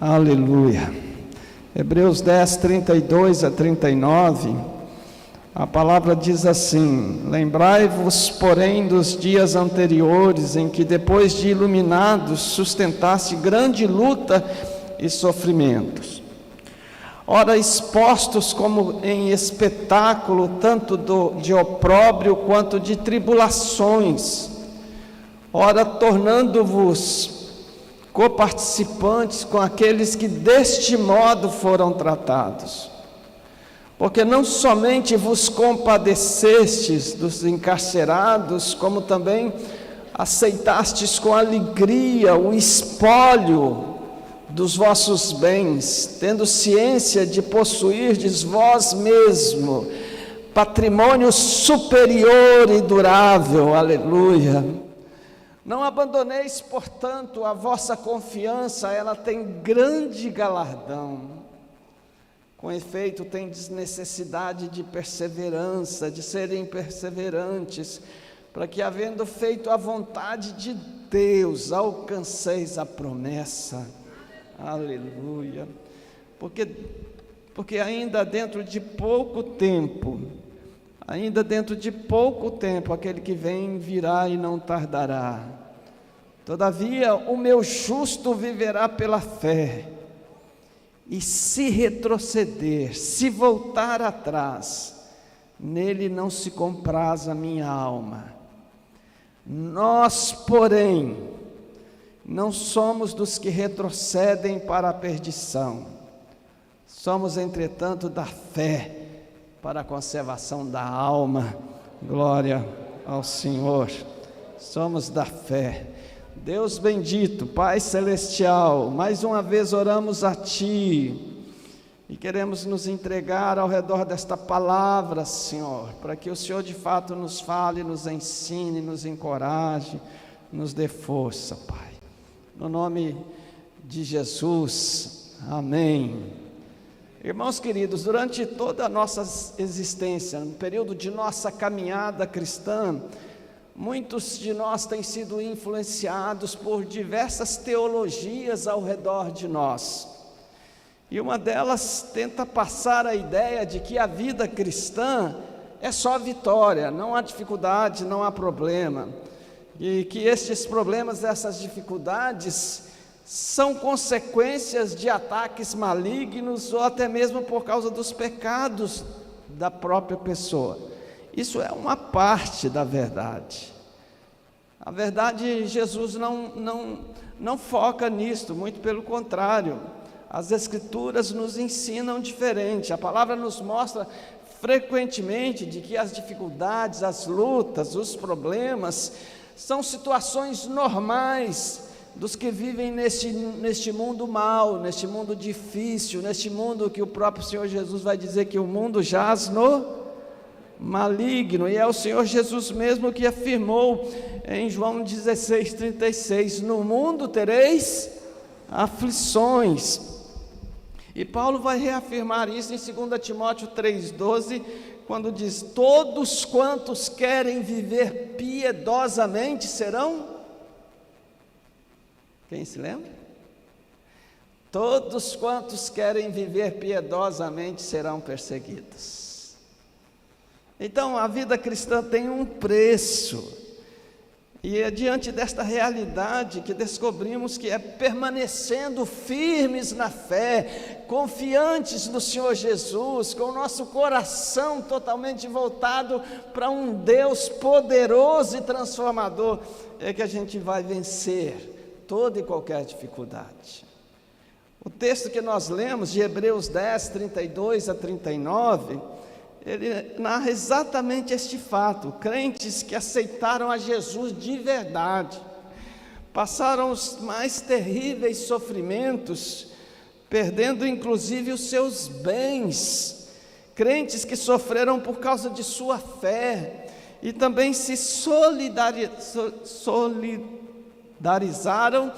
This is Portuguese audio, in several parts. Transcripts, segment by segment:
Aleluia. Hebreus 10, 32 a 39, a palavra diz assim: lembrai-vos, porém, dos dias anteriores, em que, depois de iluminados, sustentaste grande luta e sofrimentos. Ora, expostos como em espetáculo, tanto de opróbrio quanto de tribulações, ora, tornando-vos coparticipantes com aqueles que deste modo foram tratados. Porque não somente vos compadecestes dos encarcerados, como também aceitastes com alegria o espólio dos vossos bens, tendo ciência de possuirdes vós mesmo patrimônio superior e durável. Aleluia. Não abandoneis, portanto, a vossa confiança, ela tem grande galardão. Com efeito, tendes necessidade de perseverança, de serem perseverantes, para que, havendo feito a vontade de Deus, alcanceis a promessa. Aleluia. Porque ainda dentro de pouco tempo, aquele que vem virá e não tardará. Todavia, o meu justo viverá pela fé, e se retroceder, se voltar atrás, nele não se compraz a minha alma. Nós, porém, não somos dos que retrocedem para a perdição, somos, entretanto, da fé para a conservação da alma. Glória ao Senhor. Somos da fé. Deus bendito, Pai celestial, mais uma vez oramos a Ti e queremos nos entregar ao redor desta palavra, Senhor, para que o Senhor de fato nos fale, nos ensine, nos encoraje, nos dê força, Pai. No nome de Jesus, amém. Irmãos queridos, durante toda a nossa existência, no período de nossa caminhada cristã, muitos de nós têm sido influenciados por diversas teologias ao redor de nós. E uma delas tenta passar a ideia de que a vida cristã é só vitória, não há dificuldade, não há problema. E que estes problemas, essas dificuldades, são consequências de ataques malignos ou até mesmo por causa dos pecados da própria pessoa. Isso é uma parte da verdade. A verdade, Jesus não foca nisto, muito pelo contrário. As Escrituras nos ensinam diferente. A palavra nos mostra frequentemente de que as dificuldades, as lutas, os problemas são situações normais dos que vivem neste mundo mau, neste mundo difícil, neste mundo que o próprio Senhor Jesus vai dizer que o mundo jaz no maligno, e é o Senhor Jesus mesmo que afirmou em João 16:36, no mundo tereis aflições. E Paulo vai reafirmar isso em 2 Timóteo 3,12, quando diz: todos quantos querem viver piedosamente serão... Quem se lembra? Todos quantos querem viver piedosamente serão perseguidos. Então, a vida cristã tem um preço, e é diante desta realidade que descobrimos que é permanecendo firmes na fé, confiantes no Senhor Jesus, com o nosso coração totalmente voltado para um Deus poderoso e transformador, é que a gente vai vencer toda e qualquer dificuldade. O texto que nós lemos, de Hebreus 10, 32 a 39, ele narra exatamente este fato. Crentes que aceitaram a Jesus de verdade, passaram os mais terríveis sofrimentos, perdendo inclusive os seus bens. Crentes que sofreram por causa de sua fé, e também se solidarizaram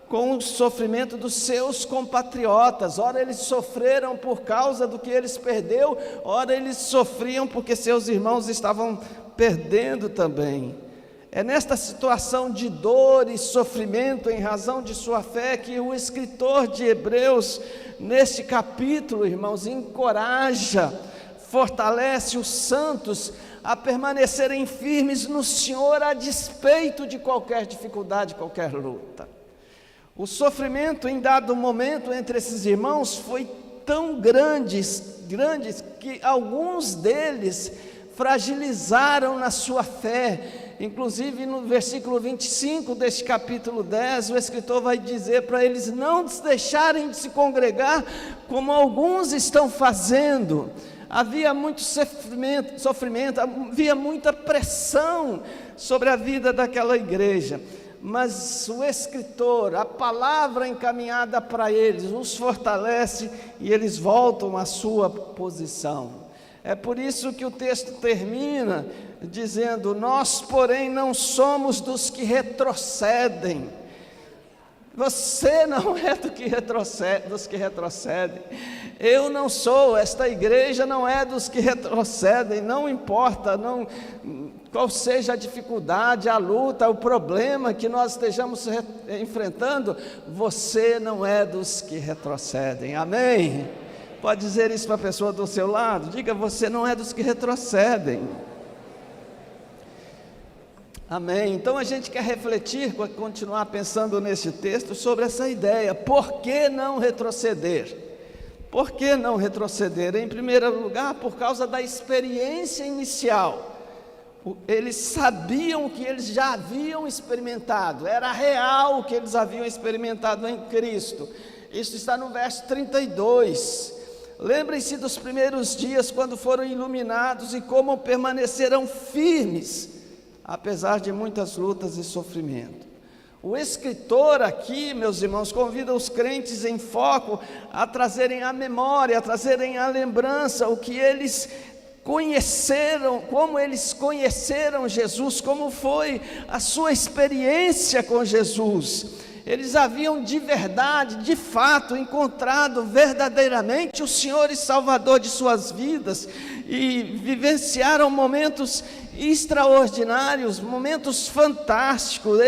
com o sofrimento dos seus compatriotas. Ora eles sofreram por causa do que eles perderam, ora eles sofriam porque seus irmãos estavam perdendo também. É nesta situação de dor e sofrimento em razão de sua fé que o escritor de Hebreus, neste capítulo, irmãos, encoraja, fortalece os santos a permanecerem firmes no Senhor a despeito de qualquer dificuldade, qualquer luta. O sofrimento em dado momento entre esses irmãos foi tão grandes que alguns deles fragilizaram na sua fé. Inclusive no versículo 25 deste capítulo 10, o escritor vai dizer para eles não deixarem de se congregar como alguns estão fazendo. Havia muito sofrimento, havia muita pressão sobre a vida daquela igreja, mas o escritor, a palavra encaminhada para eles, os fortalece e eles voltam à sua posição. É por isso que o texto termina dizendo: nós, porém, não somos dos que retrocedem. Você não é dos que retrocedem. Eu não sou, esta igreja não é dos que retrocedem. Não importa qual seja a dificuldade, a luta, o problema que nós estejamos enfrentando, você não é dos que retrocedem. Amém? Pode dizer isso para a pessoa do seu lado? Diga: você não é dos que retrocedem. Amém? Então a gente quer refletir, continuar pensando nesse texto sobre essa ideia. Por que não retroceder? Por que não retroceder? Em primeiro lugar, por causa da experiência inicial. Eles sabiam o que eles já haviam experimentado, era real o que eles haviam experimentado em Cristo. Isso está no verso 32. Lembrem-se dos primeiros dias quando foram iluminados e como permaneceram firmes, apesar de muitas lutas e sofrimento. O escritor aqui, meus irmãos, convida os crentes em foco a trazerem à memória, a trazerem à lembrança o que eles conheceram, como eles conheceram Jesus, como foi a sua experiência com Jesus. Eles haviam de verdade, de fato, encontrado verdadeiramente o Senhor e Salvador de suas vidas e vivenciaram momentos extraordinários, momentos fantásticos.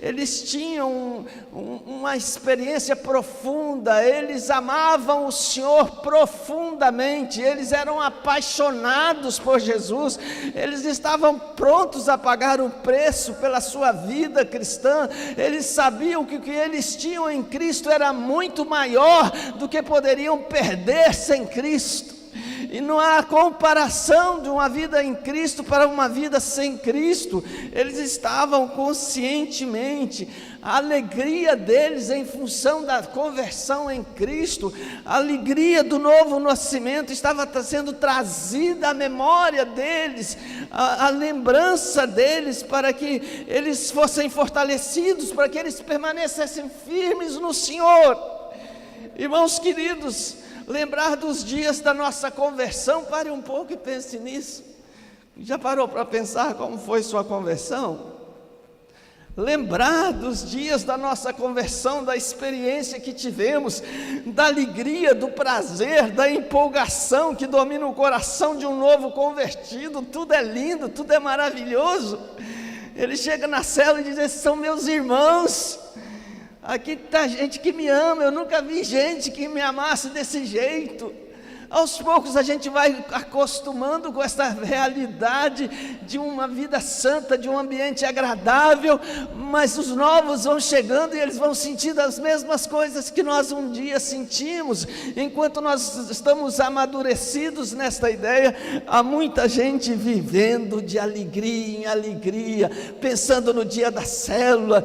Eles tinham uma experiência profunda, eles amavam o Senhor profundamente, eles eram apaixonados por Jesus, eles estavam prontos a pagar o preço pela sua vida cristã. Eles sabiam que o que eles tinham em Cristo era muito maior do que poderiam perder sem Cristo. E não há comparação de uma vida em Cristo para uma vida sem Cristo. Eles estavam conscientemente, a alegria deles em função da conversão em Cristo, a alegria do novo nascimento estava sendo trazida à memória deles, a lembrança deles, para que eles fossem fortalecidos, para que eles permanecessem firmes no Senhor. Irmãos queridos, lembrar dos dias da nossa conversão, pare um pouco e pense nisso. Já parou para pensar como foi sua conversão? Lembrar dos dias da nossa conversão, da experiência que tivemos, da alegria, do prazer, da empolgação que domina o coração de um novo convertido. Tudo é lindo, tudo é maravilhoso. Ele chega na cela e diz: esses são meus irmãos. Aqui está gente que me ama, eu nunca vi gente que me amasse desse jeito. Aos poucos a gente vai acostumando com essa realidade de uma vida santa, de um ambiente agradável, mas os novos vão chegando e eles vão sentindo as mesmas coisas que nós um dia sentimos. Enquanto nós estamos amadurecidos nesta ideia, há muita gente vivendo de alegria em alegria, pensando no dia da célula,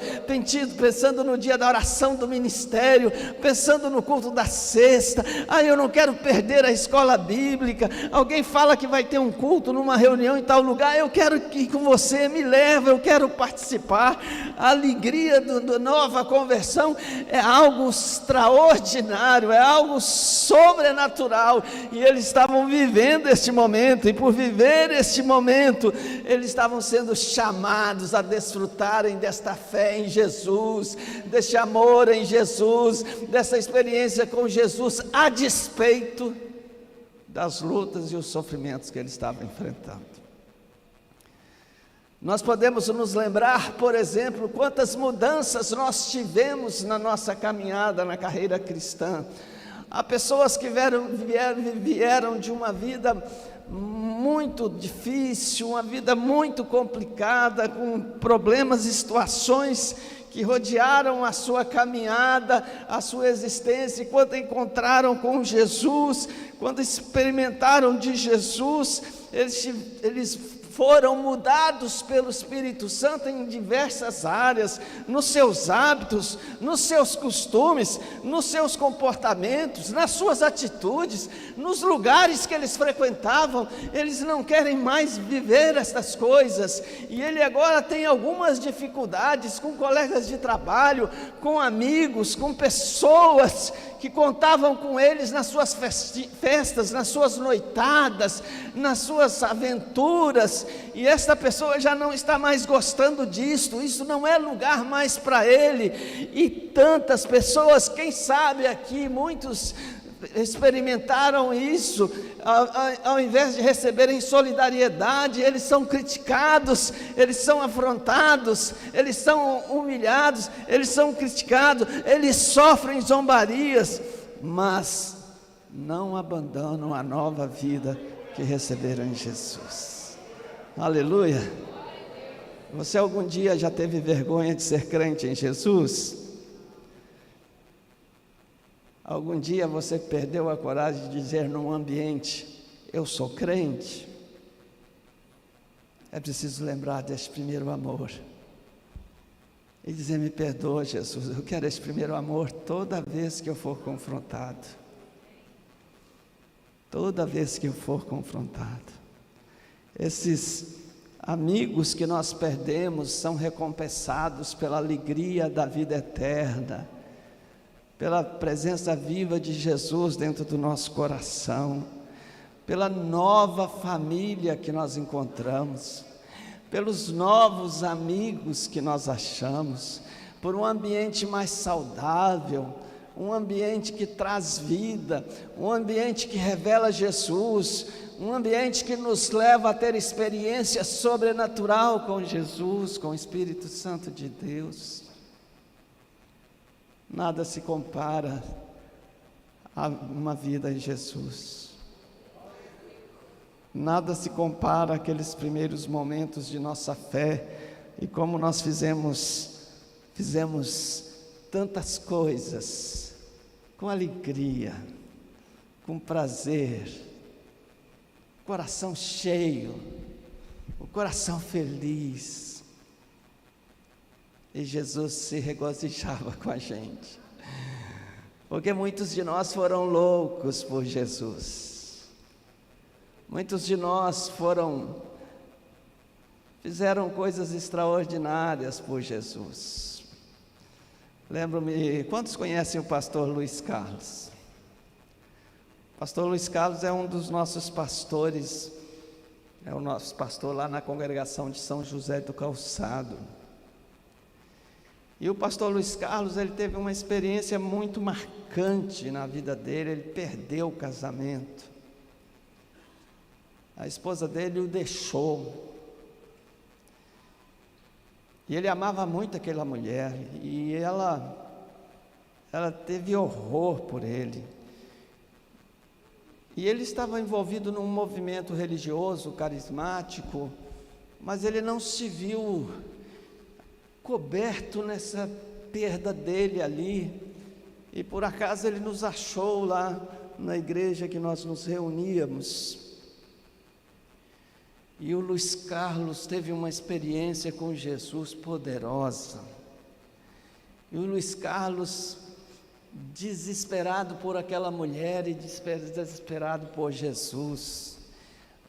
pensando no dia da oração do ministério, pensando no culto da sexta. Eu não quero perder a escola bíblica. Alguém fala que vai ter um culto numa reunião em tal lugar, eu quero ir com você, me leva, eu quero participar. A alegria da nova conversão é algo extraordinário, é algo sobrenatural, e eles estavam vivendo este momento, e por viver este momento, eles estavam sendo chamados a desfrutarem desta fé em Jesus, deste amor em Jesus, dessa experiência com Jesus, a despeito das lutas e os sofrimentos que ele estava enfrentando. Nós podemos nos lembrar, por exemplo, quantas mudanças nós tivemos na nossa caminhada, na carreira cristã. Há pessoas que vieram de uma vida muito difícil, uma vida muito complicada, com problemas e situações que rodearam a sua caminhada, a sua existência, e quando encontraram com Jesus, quando experimentaram de Jesus, eles foram mudados pelo Espírito Santo em diversas áreas, nos seus hábitos, nos seus costumes, nos seus comportamentos, nas suas atitudes, nos lugares que eles frequentavam. Eles não querem mais viver estas coisas, e ele agora tem algumas dificuldades com colegas de trabalho, com amigos, com pessoas que contavam com eles nas suas festas, nas suas noitadas, nas suas aventuras, e esta pessoa já não está mais gostando disto, isso não é lugar mais para ele. E tantas pessoas, quem sabe aqui, muitos experimentaram isso, ao invés de receberem solidariedade, eles são criticados, eles são afrontados, eles são humilhados, eles são criticados, eles sofrem zombarias, mas não abandonam a nova vida que receberam em Jesus. Aleluia! Você algum dia já teve vergonha de ser crente em Jesus? Algum dia você perdeu a coragem de dizer num ambiente: eu sou crente? É preciso lembrar desse primeiro amor e dizer: me perdoa, Jesus, eu quero esse primeiro amor toda vez que eu for confrontado. Toda vez que eu for confrontado. Esses amigos que nós perdemos são recompensados pela alegria da vida eterna, pela presença viva de Jesus dentro do nosso coração, pela nova família que nós encontramos, pelos novos amigos que nós achamos, por um ambiente mais saudável, um ambiente que traz vida, um ambiente que revela Jesus, um ambiente que nos leva a ter experiência sobrenatural com Jesus, com o Espírito Santo de Deus. Nada se compara a uma vida em Jesus. Nada se compara àqueles primeiros momentos de nossa fé, e como nós fizemos tantas coisas, com alegria, com prazer, coração cheio, o coração feliz, e Jesus se regozijava com a gente, porque muitos de nós foram loucos por Jesus, muitos de nós fizeram coisas extraordinárias por Jesus. Lembro-me, quantos conhecem o pastor Luiz Carlos? O pastor Luiz Carlos é um dos nossos pastores, é o nosso pastor lá na congregação de São José do Calçado. E o pastor Luiz Carlos, ele teve uma experiência muito marcante na vida dele. Ele perdeu o casamento, a esposa dele o deixou, e ele amava muito aquela mulher, e ela teve horror por ele, e ele estava envolvido num movimento religioso, carismático, mas ele não se viu coberto nessa perda dele ali, e por acaso ele nos achou lá na igreja que nós nos reuníamos, e o Luiz Carlos teve uma experiência com Jesus poderosa, e o Luiz Carlos, desesperado por aquela mulher e desesperado por Jesus,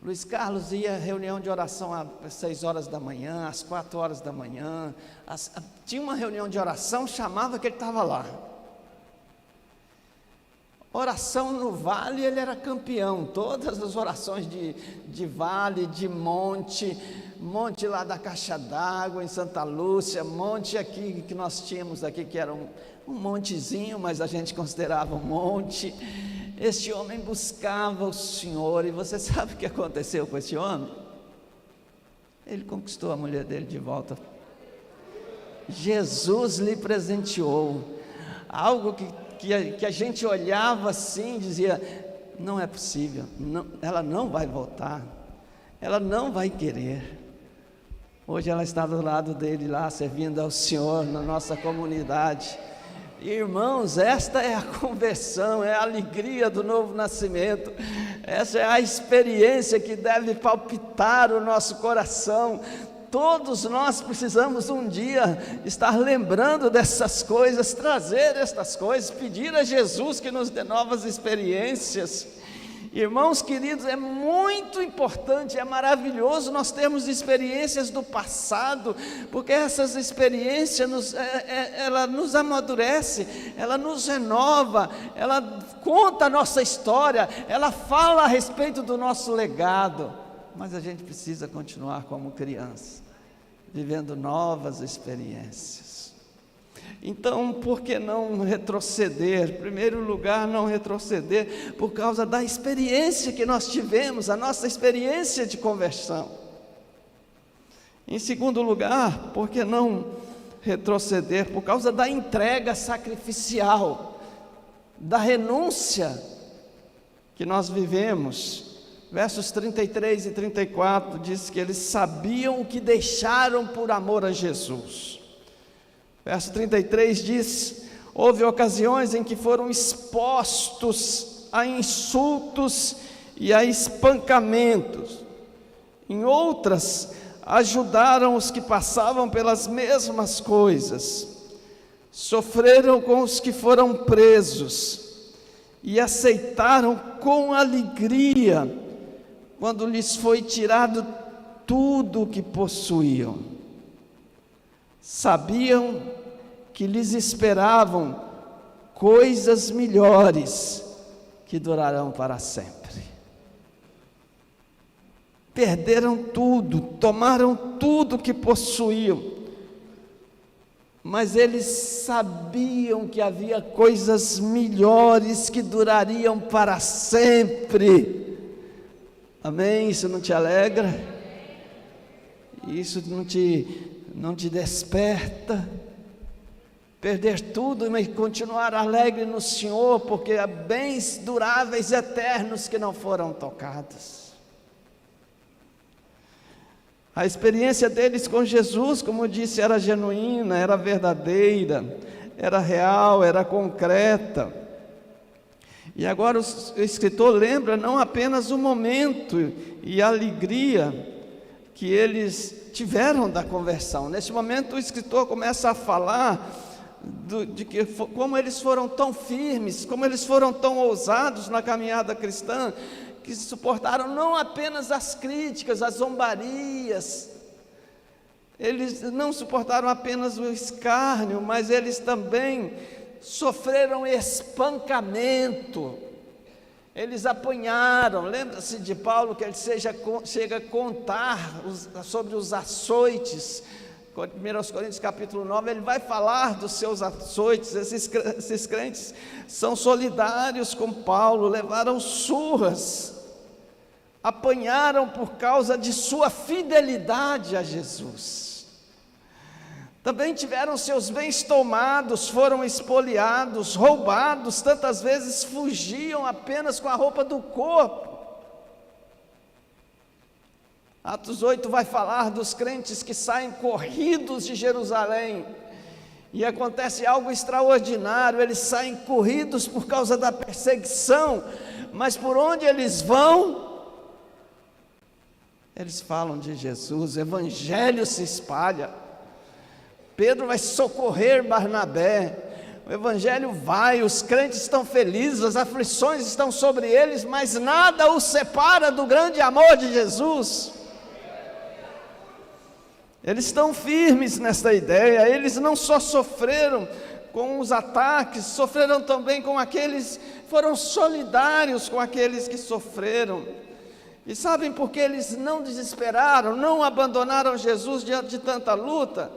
Luiz Carlos ia à reunião de oração às 6 horas da manhã, às 4 horas da manhã, tinha uma reunião de oração, chamava que ele estava lá. Oração no vale, ele era campeão, todas as orações de vale, de monte lá da Caixa d'Água em Santa Lúcia, monte aqui que nós tínhamos aqui, que era um montezinho, mas a gente considerava um monte. Este homem buscava o Senhor, e você sabe o que aconteceu com esse homem? Ele conquistou a mulher dele de volta. Jesus lhe presenteou algo que a gente olhava assim e dizia: não é possível, não, ela não vai voltar, ela não vai querer. Hoje ela está do lado dele lá, servindo ao Senhor na nossa comunidade. Irmãos, esta é a conversão, é a alegria do novo nascimento, essa é a experiência que deve palpitar o nosso coração. Todos nós precisamos um dia estar lembrando dessas coisas, trazer estas coisas, pedir a Jesus que nos dê novas experiências. Irmãos queridos, é muito importante, é maravilhoso nós termos experiências do passado, porque essas experiências ela nos amadurece, ela nos renova, ela conta a nossa história, ela fala a respeito do nosso legado, mas a gente precisa continuar como criança, vivendo novas experiências. Então, por que não retroceder? Em primeiro lugar, não retroceder por causa da experiência que nós tivemos, a nossa experiência de conversão. Em segundo lugar, por que não retroceder? Por causa da entrega sacrificial, da renúncia que nós vivemos. Versos 33 e 34 diz que eles sabiam o que deixaram por amor a Jesus. Verso 33 diz: houve ocasiões em que foram expostos a insultos e a espancamentos. Em outras, ajudaram os que passavam pelas mesmas coisas. Sofreram com os que foram presos e aceitaram com alegria quando lhes foi tirado tudo o que possuíam. Sabiam que lhes esperavam coisas melhores que durarão para sempre. Perderam tudo, tomaram tudo que possuíam, mas eles sabiam que havia coisas melhores que durariam para sempre. Amém? Isso não te alegra? Isso não te desperta? Perder tudo, mas continuar alegre no Senhor, porque há bens duráveis, eternos, que não foram tocados. A experiência deles com Jesus, como eu disse, era genuína, era verdadeira, era real, era concreta. E agora o escritor lembra não apenas o momento e a alegria que eles tiveram da conversão. Nesse momento o escritor começa a falar de como eles foram tão firmes, como eles foram tão ousados na caminhada cristã, que suportaram não apenas as críticas, as zombarias, eles não suportaram apenas o escárnio, mas eles também sofreram espancamento, eles apanharam. Lembra-se de Paulo que ele chega a contar sobre os açoites. 1 Coríntios capítulo 9, ele vai falar dos seus açoites. Esses crentes são solidários com Paulo, levaram surras, apanharam por causa de sua fidelidade a Jesus. Também tiveram seus bens tomados, foram espoliados, roubados, tantas vezes fugiam apenas com a roupa do corpo. Atos 8 vai falar dos crentes que saem corridos de Jerusalém, e acontece algo extraordinário, eles saem corridos por causa da perseguição, mas por onde eles vão, eles falam de Jesus, o evangelho se espalha. Pedro vai socorrer Barnabé, o evangelho vai, os crentes estão felizes, as aflições estão sobre eles, mas nada os separa do grande amor de Jesus. Eles estão firmes nesta ideia. Eles não só sofreram com os ataques, sofreram também com aqueles, foram solidários com aqueles que sofreram. E sabem por que eles não desesperaram, não abandonaram Jesus diante de tanta luta?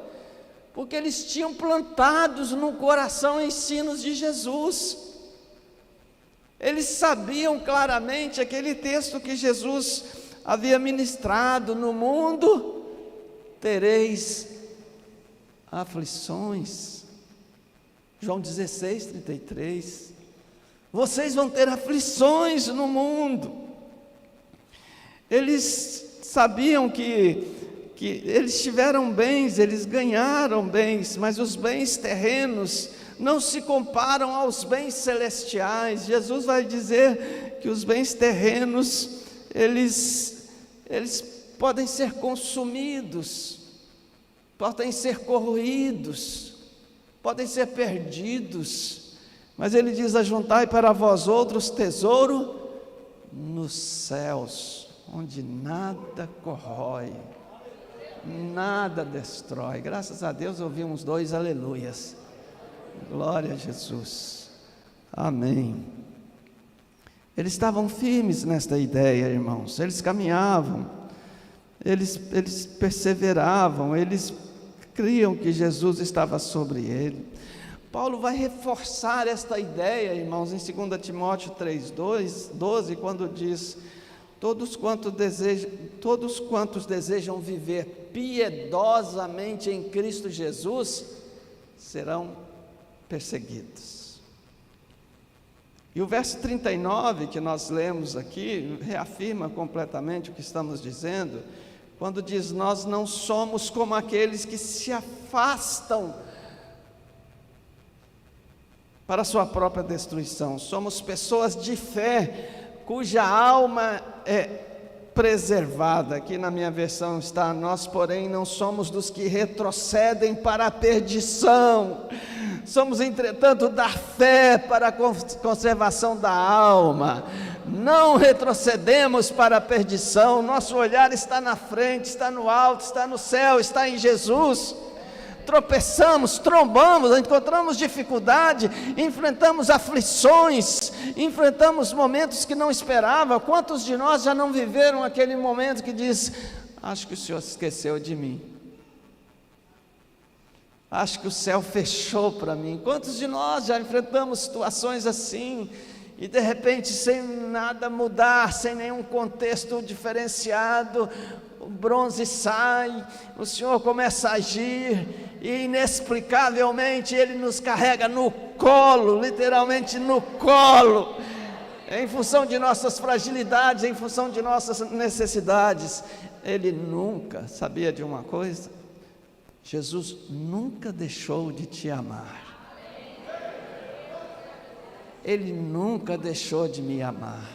Porque eles tinham plantados no coração ensinos de Jesus. Eles sabiam claramente aquele texto que Jesus havia ministrado: no mundo tereis aflições. João 16, 33. Vocês vão ter aflições no mundo. Eles sabiam que eles tiveram bens, eles ganharam bens, mas os bens terrenos não se comparam aos bens celestiais. Jesus vai dizer que os bens terrenos, eles podem ser consumidos, podem ser corroídos, podem ser perdidos, mas ele diz: ajuntai para vós outros tesouro nos céus, onde nada corrói, nada destrói. Graças a Deus ouvimos 2 aleluias, glória a Jesus, amém. Eles estavam firmes nesta ideia, irmãos, eles caminhavam, eles perseveravam, eles criam que Jesus estava sobre ele. Paulo vai reforçar esta ideia, irmãos, em 2 Timóteo 3:12, quando diz: todos quantos desejam viver piedosamente em Cristo Jesus serão perseguidos. E o verso 39 que nós lemos aqui reafirma completamente o que estamos dizendo, quando diz: nós não somos como aqueles que se afastam para a sua própria destruição. Somos pessoas de fé, cuja alma é preservada. Aqui na minha versão está: nós, porém, não somos dos que retrocedem para a perdição. Somos, entretanto, da fé para a conservação da alma. Não retrocedemos para a perdição. Nosso olhar está na frente, está no alto, está no céu, está em Jesus. Tropeçamos, trombamos, encontramos dificuldade, enfrentamos aflições, enfrentamos momentos que não esperava. Quantos de nós já não viveram aquele momento que diz: acho que o Senhor se esqueceu de mim, acho que o céu fechou para mim? Quantos de nós já enfrentamos situações assim, e de repente, sem nada mudar, sem nenhum contexto diferenciado, o bronze sai, o Senhor começa a agir, e inexplicavelmente Ele nos carrega no colo, literalmente no colo, em função de nossas fragilidades, em função de nossas necessidades. Ele nunca, sabia de uma coisa? Jesus nunca deixou de te amar. Ele nunca deixou de me amar.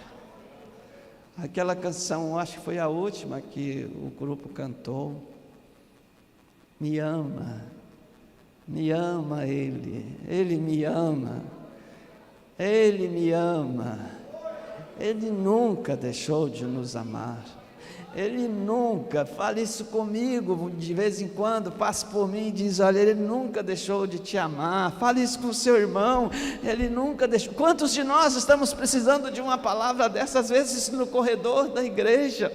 Aquela canção, acho que foi a última que o grupo cantou: me ama Ele me ama, Ele me ama, Ele nunca deixou de nos amar, Ele nunca, fale isso comigo de vez em quando, passe por mim e diz: olha, Ele nunca deixou de te amar. Fale isso com o seu irmão, Ele nunca deixou. Quantos de nós estamos precisando de uma palavra dessas, às vezes no corredor da igreja?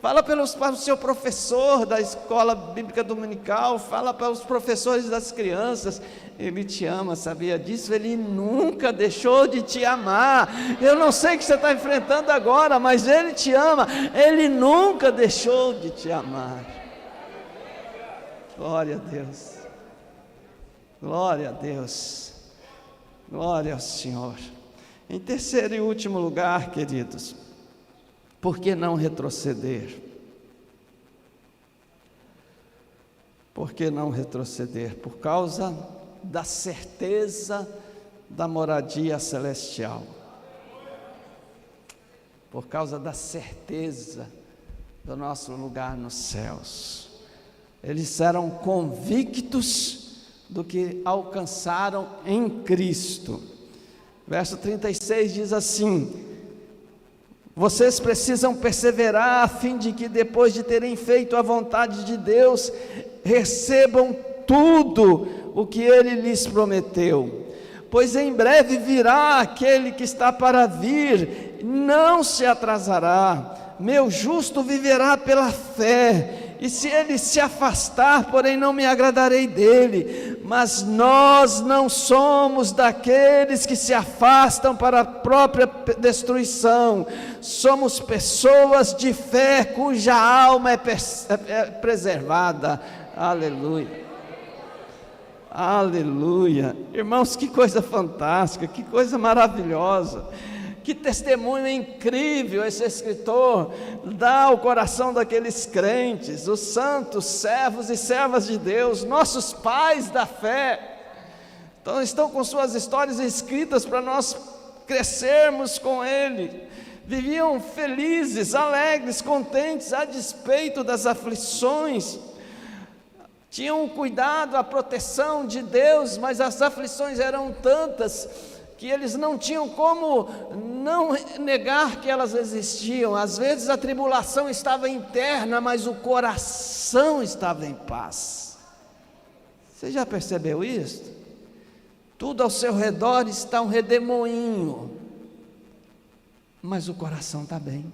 Fala para o seu professor da escola bíblica dominical, fala para os professores das crianças: Ele te ama, sabia disso? Ele nunca deixou de te amar. Eu não sei o que você está enfrentando agora, mas Ele te ama, Ele nunca deixou de te amar. Glória a Deus, glória a Deus, glória ao Senhor. Em terceiro e último lugar, queridos, por que não retroceder? Por que não retroceder? Por causa da certeza da moradia celestial. Por causa da certeza do nosso lugar nos céus. Eles eram convictos do que alcançaram em Cristo. Verso 36 diz assim: vocês precisam perseverar a fim de que, depois de terem feito a vontade de Deus, recebam tudo o que Ele lhes prometeu. Pois em breve virá aquele que está para vir, não se atrasará. Meu justo viverá pela fé, e se ele se afastar, porém não me agradarei dele. mas nós não somos daqueles que se afastam para a própria destruição, somos pessoas de fé cuja alma é preservada. Aleluia. Aleluia. Irmãos, que coisa fantástica, que coisa maravilhosa, que testemunho incrível esse escritor dá ao coração daqueles crentes, os santos servos e servas de Deus, nossos pais da fé. Então estão com suas histórias escritas para nós crescermos com ele. Viviam felizes, alegres, contentes, a despeito das aflições. Tinham o cuidado, a proteção de Deus, mas as aflições eram tantas que eles não tinham como não negar que elas existiam. Às vezes a tribulação estava interna, mas o coração estava em paz. Você já percebeu isso? Tudo ao seu redor está um redemoinho, mas o coração está bem.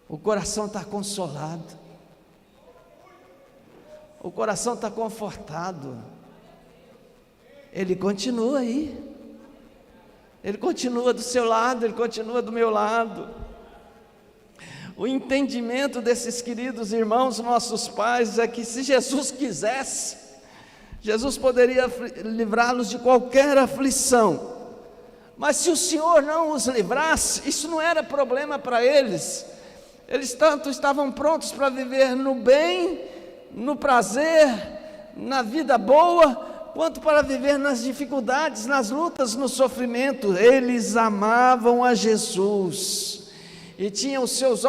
O coração está consolado. O coração está confortado. Ele continua aí. Ele continua do seu lado, ele continua do meu lado. O entendimento desses queridos irmãos, nossos pais, é que se Jesus quisesse, Jesus poderia livrá-los de qualquer aflição. Mas se o Senhor não os livrasse, isso não era problema para eles. Eles tanto estavam prontos para viver no bem, no prazer, na vida boa, quanto para viver nas dificuldades, nas lutas, no sofrimento. Eles amavam a Jesus e tinham os seus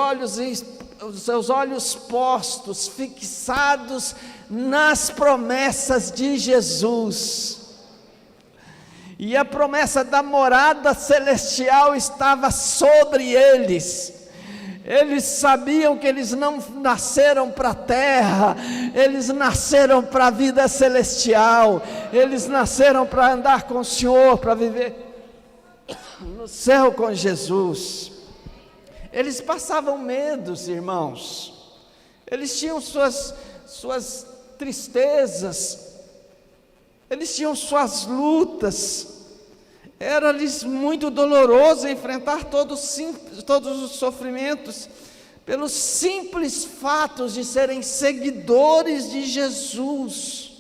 olhos postos, fixados nas promessas de Jesus. E a promessa da morada celestial estava sobre eles. Eles sabiam que eles não nasceram para a terra, eles nasceram para a vida celestial, eles nasceram para andar com o Senhor, para viver no céu com Jesus. Eles passavam medos, irmãos, eles tinham suas tristezas, eles tinham suas lutas. Era-lhes muito doloroso enfrentar todos os sofrimentos, pelos simples fatos de serem seguidores de Jesus.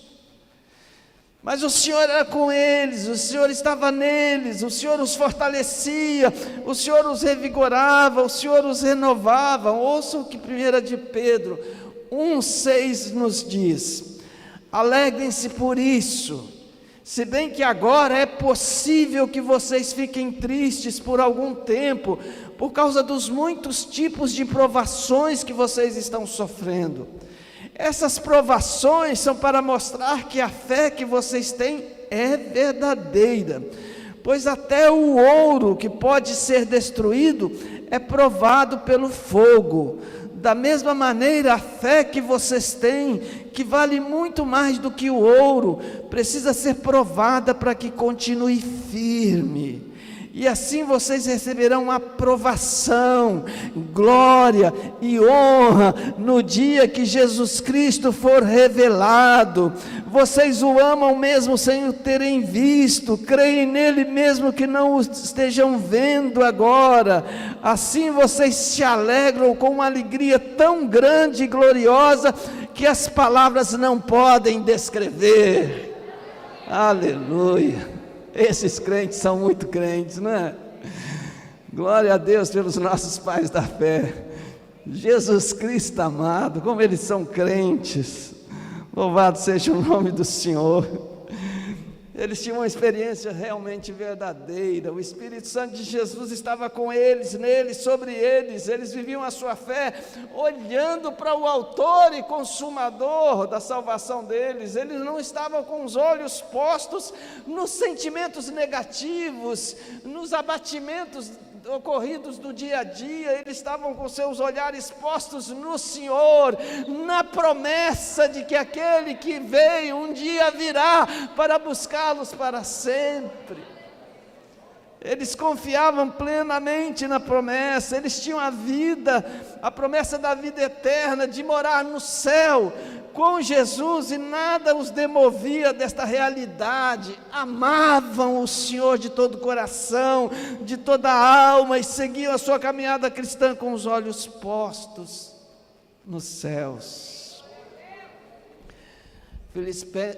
Mas o Senhor era com eles, o Senhor estava neles, o Senhor os fortalecia, o Senhor os revigorava, o Senhor os renovava. Ouçam o que 1 de Pedro 1,6 nos diz: alegrem-se por isso, se bem que agora é possível que vocês fiquem tristes por algum tempo, por causa dos muitos tipos de provações que vocês estão sofrendo. Essas provações são para mostrar que a fé que vocês têm é verdadeira, pois até o ouro que pode ser destruído é provado pelo fogo. Da mesma maneira, a fé que vocês têm, que vale muito mais do que o ouro, precisa ser provada para que continue firme. E assim vocês receberão aprovação, glória e honra no dia que Jesus Cristo for revelado. Vocês o amam mesmo sem o terem visto, creem nele mesmo que não o estejam vendo agora. Assim vocês se alegram com uma alegria tão grande e gloriosa que as palavras não podem descrever. Aleluia! Esses crentes são muito crentes, não é? Glória a Deus pelos nossos pais da fé. Jesus Cristo amado, como eles são crentes. Louvado seja o nome do Senhor. Eles tinham uma experiência realmente verdadeira. O Espírito Santo de Jesus estava com eles, neles, sobre eles. Eles viviam a sua fé olhando para o autor e consumador da salvação deles. Eles não estavam com os olhos postos nos sentimentos negativos, nos abatimentos ocorridos do dia a dia. Eles estavam com seus olhares postos no Senhor, na promessa de que aquele que veio um dia virá para buscá-los para sempre. eles confiavam plenamente na promessa, eles tinham a promessa da vida eterna, de morar no céu com Jesus, e nada os demovia desta realidade. Amavam o Senhor de todo o coração, de toda a alma, e seguiam a sua caminhada cristã com os olhos postos nos céus.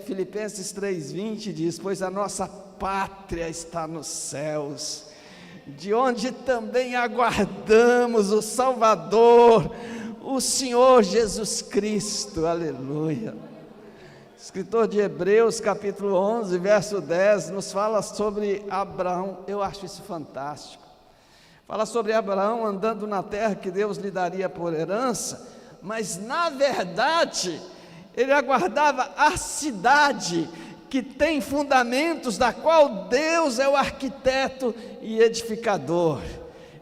Filipenses 3:20 diz: pois a nossa pátria está nos céus, de onde também aguardamos o Salvador, o Senhor Jesus Cristo. Aleluia. O escritor de Hebreus capítulo 11, verso 10, nos fala sobre Abraão. Eu acho isso fantástico. Fala sobre Abraão andando na terra que Deus lhe daria por herança, mas na verdade ele aguardava a cidade que tem fundamentos, da qual Deus é o arquiteto e edificador.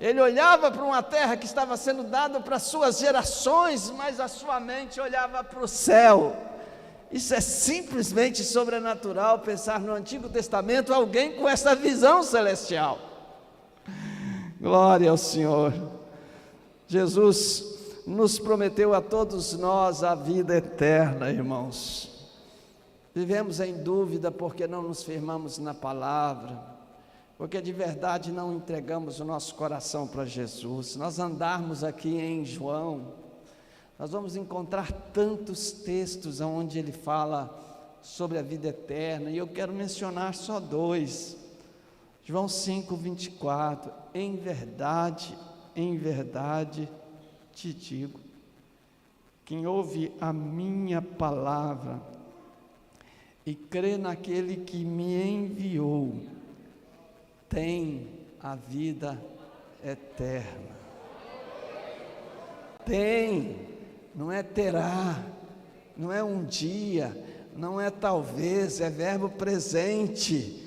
Ele olhava para uma terra que estava sendo dada para suas gerações, mas a sua mente olhava para o céu. Isso é simplesmente sobrenatural, pensar no Antigo Testamento alguém com essa visão celestial. Glória ao Senhor. Jesus nos prometeu a todos nós a vida eterna, irmãos. Vivemos em dúvida porque não nos firmamos na palavra, porque de verdade não entregamos o nosso coração para Jesus. Se nós andarmos aqui em João, nós vamos encontrar tantos textos onde ele fala sobre a vida eterna, e eu quero mencionar só dois. João 5:24, em verdade te digo, quem ouve a minha palavra e crê naquele que me enviou, tem a vida eterna. Tem, não é terá, não é um dia, não é talvez, é verbo presente.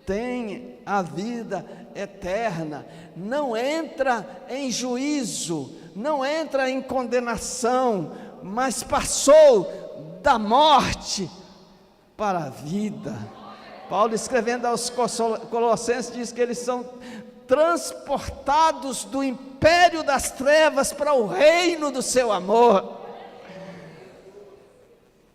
Tem a vida eterna, não entra em juízo, não entra em condenação, mas passou da morte para a vida. Paulo, escrevendo aos Colossenses, diz que eles são transportados do império das trevas para o reino do seu amor.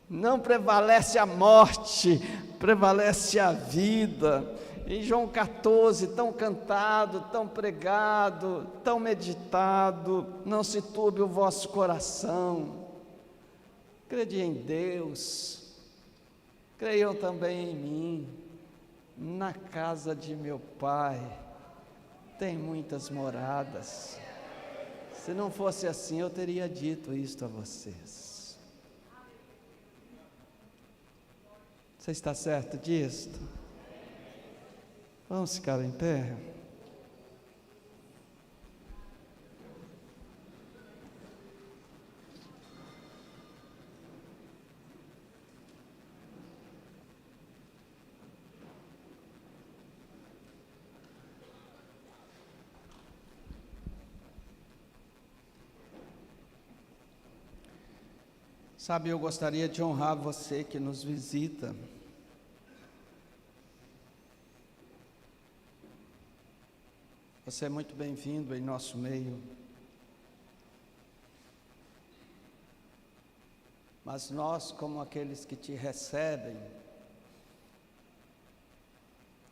Não prevalece a morte, prevalece a vida. Em João 14, tão cantado, tão pregado, tão meditado: não se turbe o vosso coração, crede em Deus, creiam também em mim. Na casa de meu Pai tem muitas moradas. Se não fosse assim, eu teria dito isto a vocês. Você está certo disto? Vamos ficar em pé? Sabe, eu gostaria de honrar você que nos visita. Você é muito bem-vindo em nosso meio. Mas nós, como aqueles que te recebem,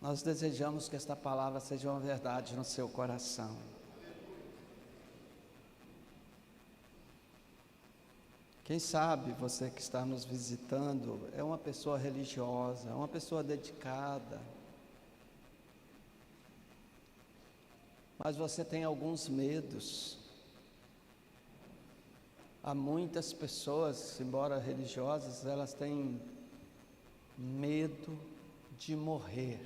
nós desejamos que esta palavra seja uma verdade no seu coração. Quem sabe você que está nos visitando é uma pessoa religiosa, é uma pessoa dedicada, mas você tem alguns medos. Há muitas pessoas, embora religiosas, elas têm medo de morrer,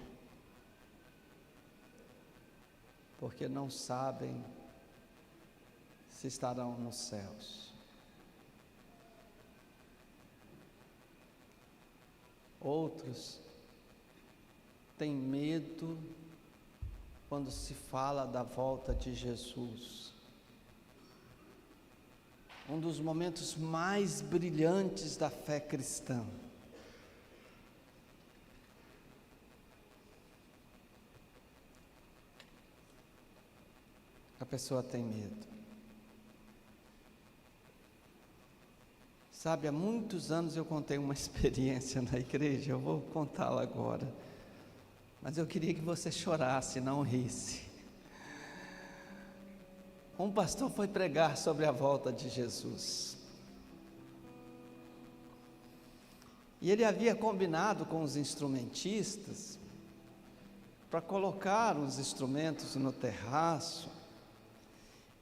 porque não sabem se estarão nos céus. Outros têm medo quando se fala da volta de Jesus. Um dos momentos mais brilhantes da fé cristã. pessoa tem medo. Sabe, há muitos anos eu contei uma experiência na igreja, eu vou contá-la agora, mas eu queria que você chorasse, não risse. Um pastor foi pregar sobre a volta de Jesus, e ele havia combinado com os instrumentistas para colocar os instrumentos no terraço,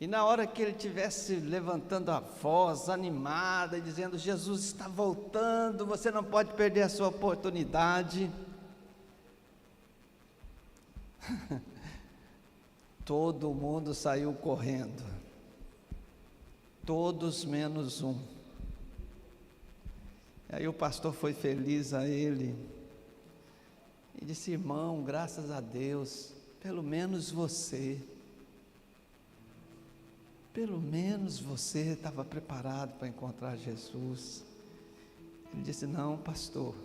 e na hora que ele estivesse levantando a voz animada e dizendo: Jesus está voltando, você não pode perder a sua oportunidade, todo mundo saiu correndo, todos menos um. Aí o pastor foi feliz a ele e disse: irmão, graças a Deus, pelo menos você estava preparado para encontrar Jesus. Ele disse: não, pastor,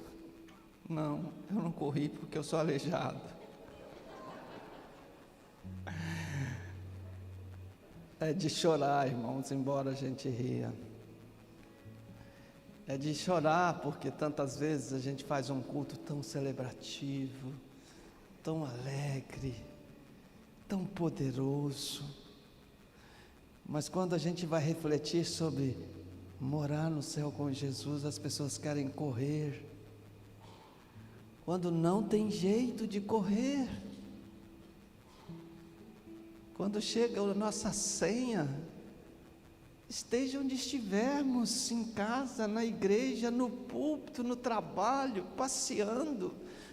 não, eu não corri porque eu sou aleijado. É de chorar, irmãos, embora a gente ria. É de chorar porque tantas vezes a gente faz um culto tão celebrativo, tão alegre, tão poderoso, mas quando a gente vai refletir sobre morar no céu com Jesus, as pessoas querem correr, quando não tem jeito de correr. Quando chega a nossa senha, esteja onde estivermos, em casa, na igreja, no púlpito, no trabalho, passeando,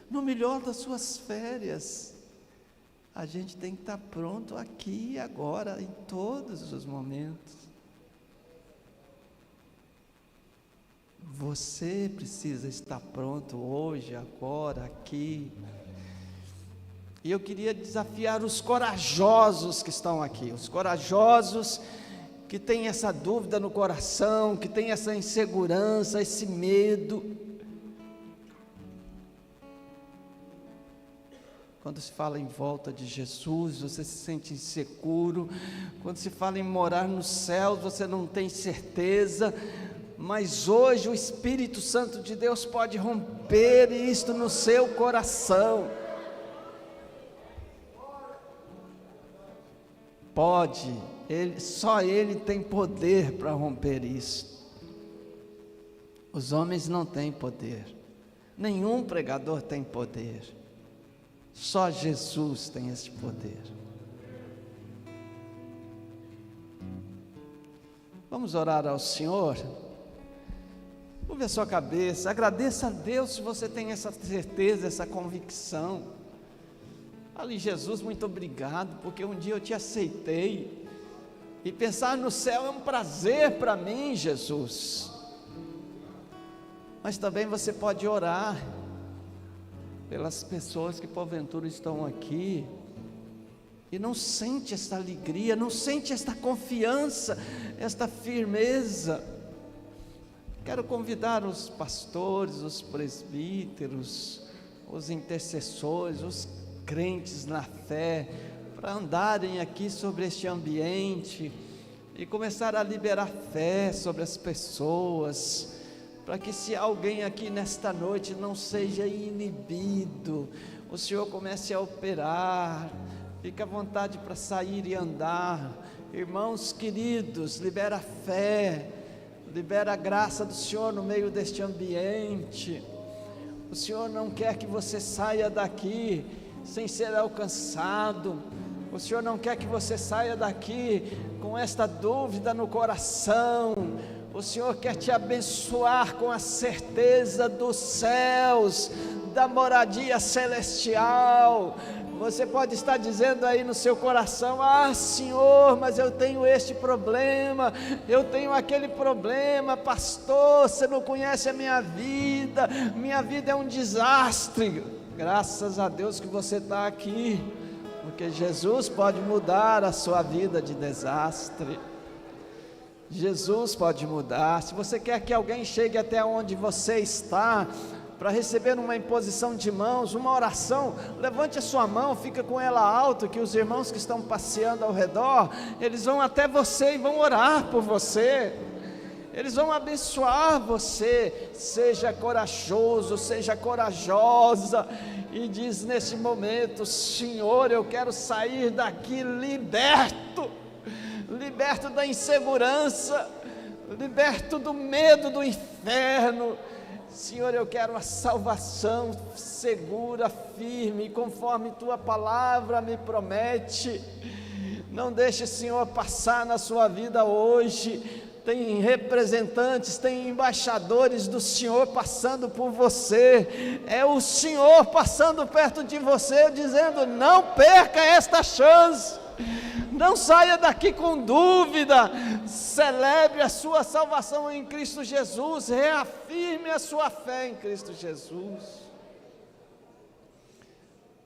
no melhor das suas férias, a gente tem que estar pronto aqui e agora, em todos os momentos. Você precisa estar pronto hoje, agora, aqui. E eu queria desafiar os corajosos que estão aqui, os corajosos que têm essa dúvida no coração, que têm essa insegurança, esse medo. Quando se fala em volta de Jesus, você se sente inseguro. Quando se fala em morar no céu, você não tem certeza. Mas hoje o Espírito Santo de Deus pode romper isto no seu coração. Pode, só Ele tem poder para romper isso. Os homens não têm poder, nenhum pregador tem poder, só Jesus tem esse poder. Vamos orar ao Senhor? Curve a sua cabeça, agradeça a Deus se você tem essa certeza, essa convicção. Fale: Jesus, muito obrigado, porque um dia eu te aceitei, e pensar no céu é um prazer para mim, Jesus. Mas também você pode orar pelas pessoas que porventura estão aqui e não sente esta alegria, não sente esta confiança, esta firmeza. Quero convidar os pastores, os presbíteros, os intercessores, os crentes na fé, para andarem aqui sobre este ambiente e começar a liberar fé sobre as pessoas, para que, se alguém aqui nesta noite não seja inibido, o Senhor comece a operar. Fique à vontade para sair e andar. Irmãos queridos, libera fé, libera a graça do Senhor no meio deste ambiente. O Senhor não quer que você saia daqui sem ser alcançado. O Senhor não quer que você saia daqui com esta dúvida no coração. O Senhor quer te abençoar com a certeza dos céus, da moradia celestial. Você pode estar dizendo aí no seu coração: ah, Senhor, mas eu tenho este problema, eu tenho aquele problema, pastor, você não conhece a minha vida é um desastre. Graças a Deus que você está aqui, porque Jesus pode mudar a sua vida de desastre. Jesus pode mudar. Se você quer que alguém chegue até onde você está, para receber uma imposição de mãos, uma oração, levante a sua mão, fica com ela alto, que os irmãos que estão passeando ao redor, eles vão até você e vão orar por você, eles vão abençoar você. Seja corajoso, seja corajosa, e diz nesse momento: Senhor, eu quero sair daqui liberto da insegurança, liberto do medo do inferno. Senhor, eu quero a salvação segura, firme, conforme tua palavra me promete. Não deixe, Senhor, passar na sua vida hoje. Tem representantes, tem embaixadores do Senhor passando por você. É o Senhor passando perto de você, dizendo: não perca esta chance. Não saia daqui com dúvida. Celebre a sua salvação em Cristo Jesus. Reafirme a sua fé em Cristo Jesus.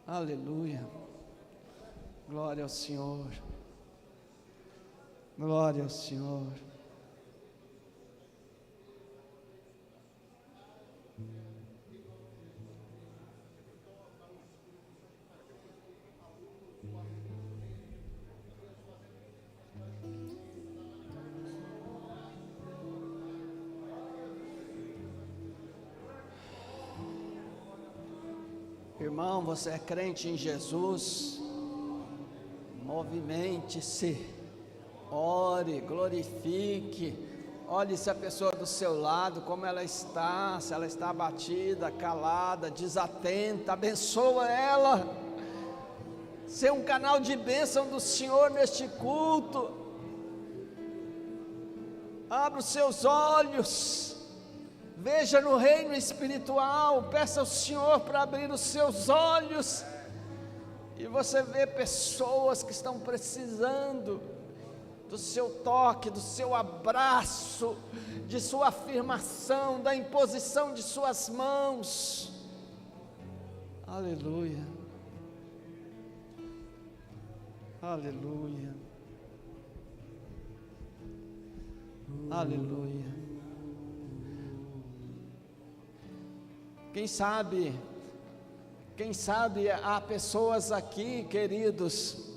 Aleluia. Glória ao Senhor. Glória ao Senhor. Irmão, você é crente em Jesus? Movimente-se, ore, glorifique. Olhe se a pessoa do seu lado, como ela está, se ela está abatida, calada, desatenta, abençoa ela. Ser um canal de bênção do Senhor neste culto. Abra os seus olhos, veja no reino espiritual, peça ao Senhor para abrir os seus olhos, e você vê pessoas que estão precisando do seu toque, do seu abraço, de sua afirmação, da imposição de suas mãos. Aleluia, aleluia, aleluia. Quem sabe há pessoas aqui, queridos,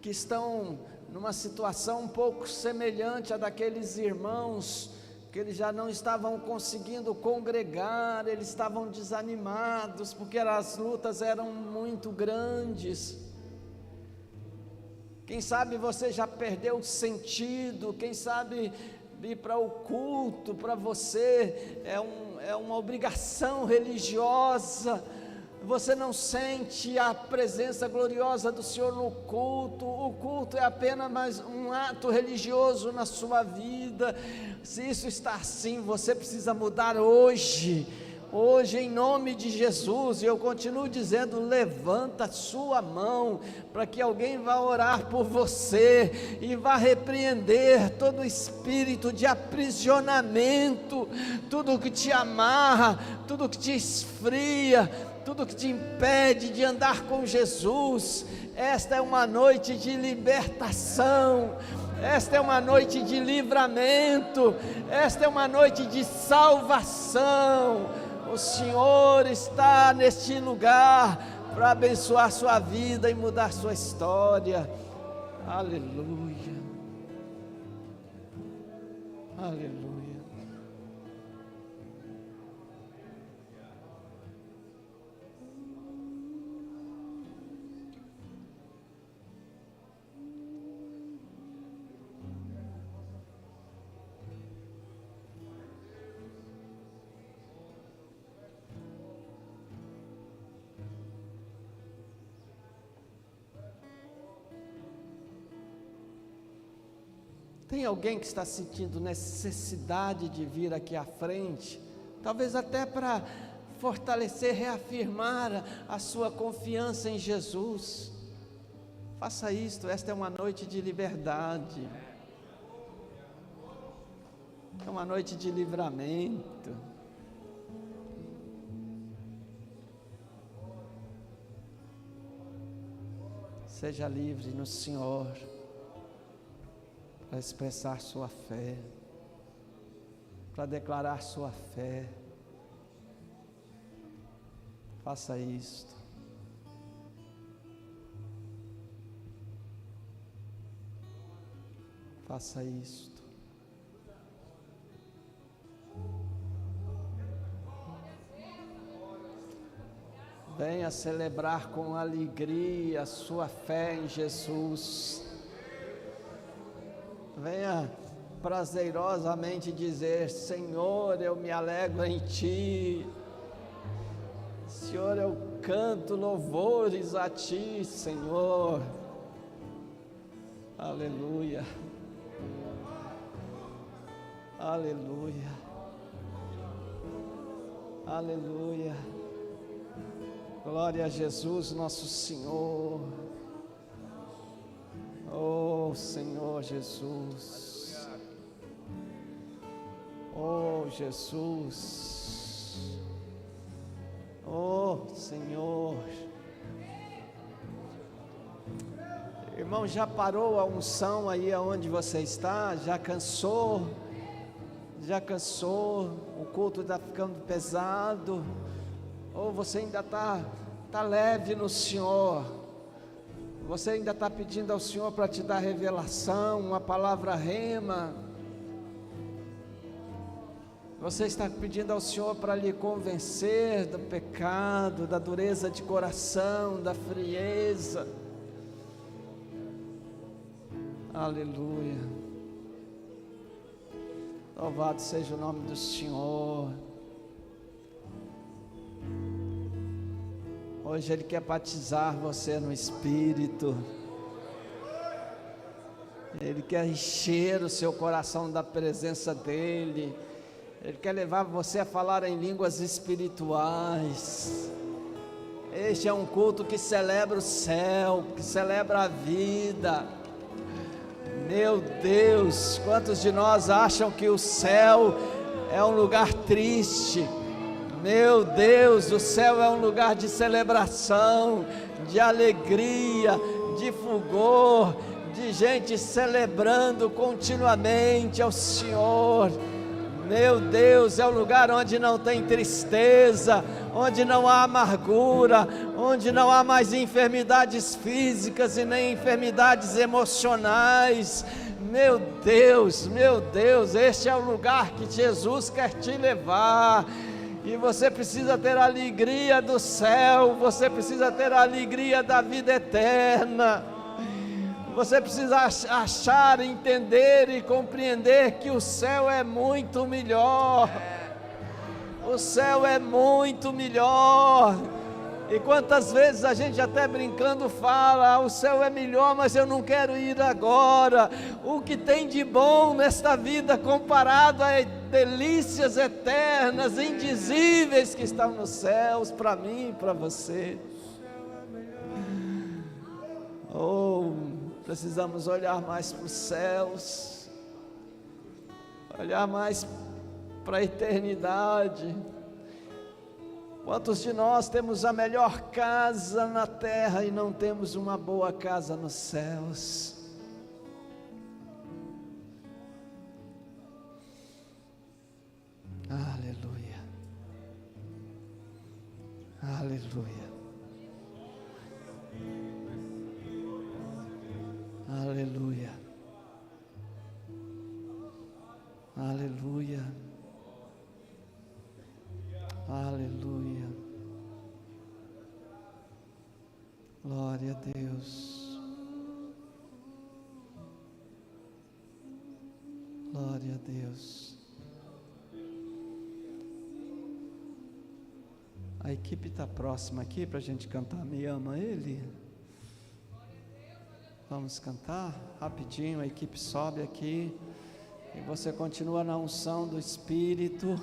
que estão numa situação um pouco semelhante à daqueles irmãos, que eles já não estavam conseguindo congregar, eles estavam desanimados, porque as lutas eram muito grandes. Quem sabe você já perdeu o sentido, quem sabe ir para o culto para você é uma obrigação religiosa, você não sente a presença gloriosa do Senhor no culto, o culto é apenas mais um ato religioso na sua vida. Se isso está assim, você precisa mudar hoje, em nome de Jesus. E eu continuo dizendo: levanta a sua mão, para que alguém vá orar por você, e vá repreender todo espírito de aprisionamento, tudo que te amarra, tudo que te esfria, tudo que te impede de andar com Jesus. Esta é uma noite de libertação, esta é uma noite de livramento, esta é uma noite de salvação. O Senhor está neste lugar para abençoar sua vida e mudar sua história. Aleluia, aleluia. Tem alguém que está sentindo necessidade de vir aqui à frente, talvez até para fortalecer, reafirmar a sua confiança em Jesus? Faça isto, esta é uma noite de liberdade, é uma noite de livramento. Seja livre no Senhor, para expressar sua fé, para declarar sua fé. Faça isto. Faça isto. Venha celebrar com alegria a sua fé em Jesus. Venha prazerosamente dizer: Senhor, eu me alegro em Ti. Senhor, eu canto louvores a Ti, Senhor. Aleluia. Aleluia. Aleluia. Glória a Jesus, nosso Senhor. Oh, Senhor Jesus. Oh, Jesus. Oh, Senhor. Irmão, já parou a unção aí aonde você está? Já cansou? Já cansou? O culto está ficando pesado? Ou você ainda está leve no Senhor? Você ainda está pedindo ao Senhor para te dar revelação, uma palavra rema? Você está pedindo ao Senhor para lhe convencer do pecado, da dureza de coração, da frieza? Aleluia. Louvado seja o nome do Senhor. Hoje Ele quer batizar você no Espírito. Ele quer encher o seu coração da presença dEle. Ele quer levar você a falar em línguas espirituais. Este é um culto que celebra o céu, que celebra a vida. Meu Deus, quantos de nós acham que o céu é um lugar triste? Meu Deus, o céu é um lugar de celebração, de alegria, de fulgor, de gente celebrando continuamente ao Senhor. Meu Deus, é um lugar onde não tem tristeza, onde não há amargura, onde não há mais enfermidades físicas e nem enfermidades emocionais. Meu Deus, este é o lugar que Jesus quer te levar. E você precisa ter a alegria do céu, você precisa ter a alegria da vida eterna. Você precisa achar, entender e compreender que o céu é muito melhor. O céu é muito melhor. E quantas vezes a gente até brincando fala: o céu é melhor, mas eu não quero ir agora. O que tem de bom nesta vida comparado a delícias eternas, indizíveis que estão nos céus, para mim e para você. Oh, precisamos olhar mais para os céus, olhar mais para a eternidade. Quantos de nós temos a melhor casa na terra e não temos uma boa casa nos céus? Aleluia, aleluia, aleluia, aleluia, aleluia, glória a Deus, glória a Deus. A equipe está próxima aqui para a gente cantar Me Ama Ele. Vamos cantar rapidinho, a equipe sobe aqui e você continua na unção do Espírito.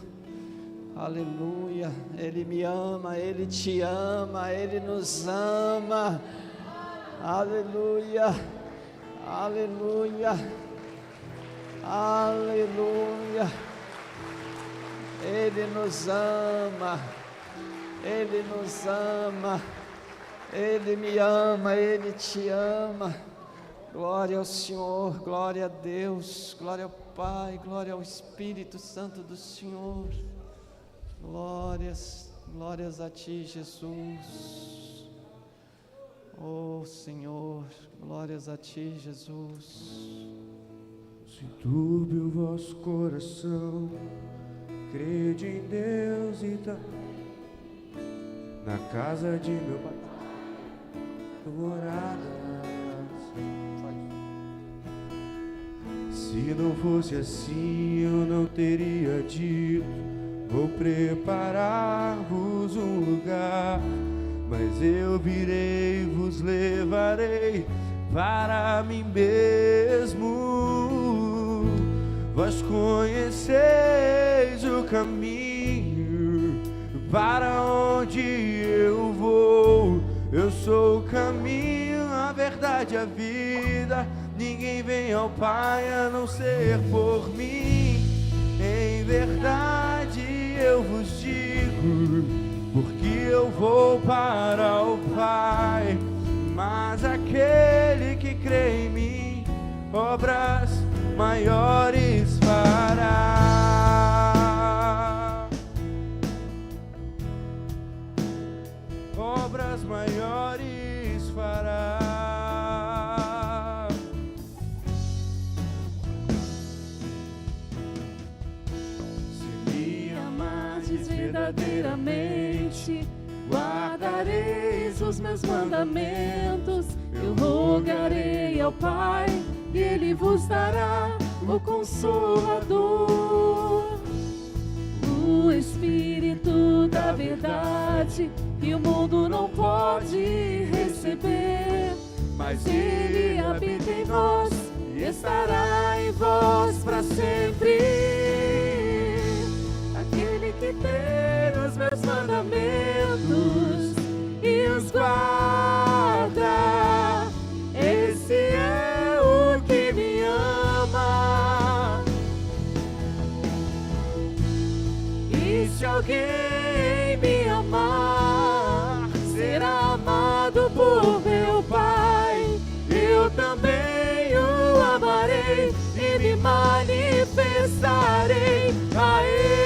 Aleluia, Ele me ama, Ele te ama, Ele nos ama. Aleluia, aleluia, aleluia. Ele nos ama, Ele nos ama, Ele me ama, Ele te ama. Glória ao Senhor, glória a Deus, glória ao Pai, glória ao Espírito Santo do Senhor. Glórias, Glórias a Ti, Jesus. Oh Senhor, glórias a Ti, Jesus. Se turbe o vosso coração, crede em Deus e na casa de meu Pai moradas. Se não fosse assim, eu não teria dito: vou preparar-vos um lugar. Mas eu virei, vos levarei para mim mesmo. Vós conheceis o caminho para onde eu vou. Eu sou o caminho, a verdade, a vida. Ninguém vem ao Pai a não ser por mim. Em verdade eu vos digo, porque eu vou para o Pai. Mas aquele que crê em mim, obras maiores fará. Obras maiores fará. Se me amardes verdadeiramente, guardareis os meus mandamentos. Eu rogarei ao Pai e Ele vos dará o Consolador, o Espírito da verdade, que o mundo não pode receber, mas Ele habita em vós e estará em vós para sempre. Aquele que tem os meus mandamentos e os guarda, esse é o que me ama. E se alguém me amar, será amado por meu Pai. Eu também o amarei e me manifestarei a Ele.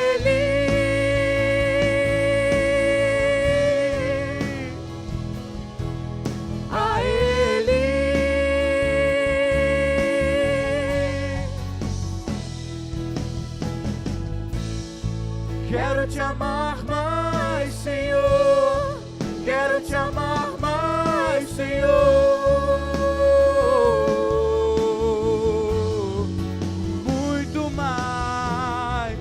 Quero te amar mais, Senhor. Quero te amar mais, Senhor. Muito mais.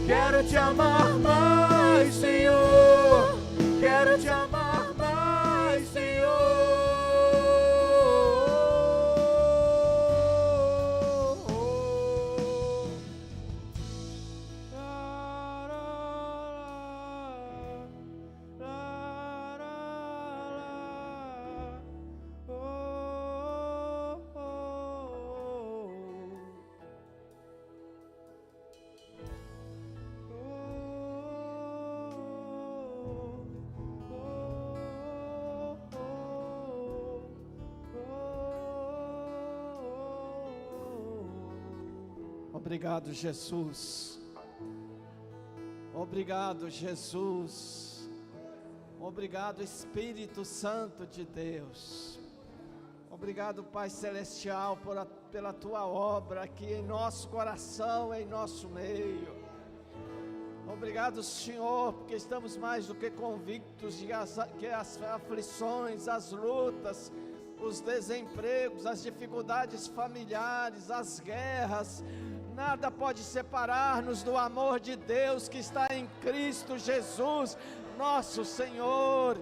Quero te amar mais, Senhor. Quero te amar mais, Senhor. Obrigado, Jesus. Obrigado, Jesus. Obrigado, Espírito Santo de Deus. Obrigado, Pai Celestial, pela Tua obra aqui em nosso coração, em nosso meio. Obrigado, Senhor, porque estamos mais do que convictos de que as aflições, as lutas, os desempregos, as dificuldades familiares, as guerras, nada pode separar-nos do amor de Deus que está em Cristo Jesus, nosso Senhor.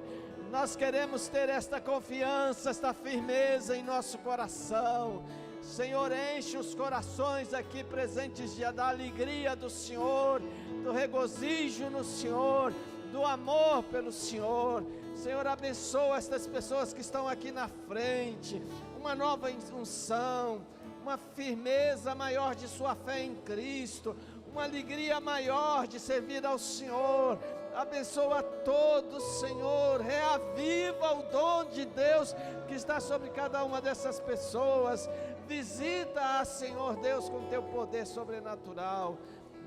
Nós queremos ter esta confiança, esta firmeza em nosso coração. Senhor, enche os corações aqui presentes da alegria do Senhor, do regozijo no Senhor, do amor pelo Senhor. Senhor, abençoa estas pessoas que estão aqui na frente, uma nova unção, uma firmeza maior de sua fé em Cristo, uma alegria maior de servir ao Senhor. Abençoa a todos, Senhor, reaviva o dom de Deus que está sobre cada uma dessas pessoas. Visita-a, Senhor Deus, com teu poder sobrenatural.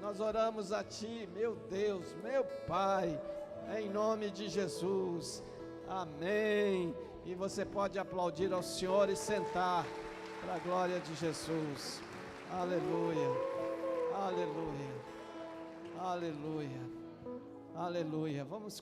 Nós oramos a Ti, meu Deus, meu Pai, em nome de Jesus. Amém. E você pode aplaudir ao Senhor e sentar para a glória de Jesus. Aleluia, aleluia, aleluia, aleluia. Vamos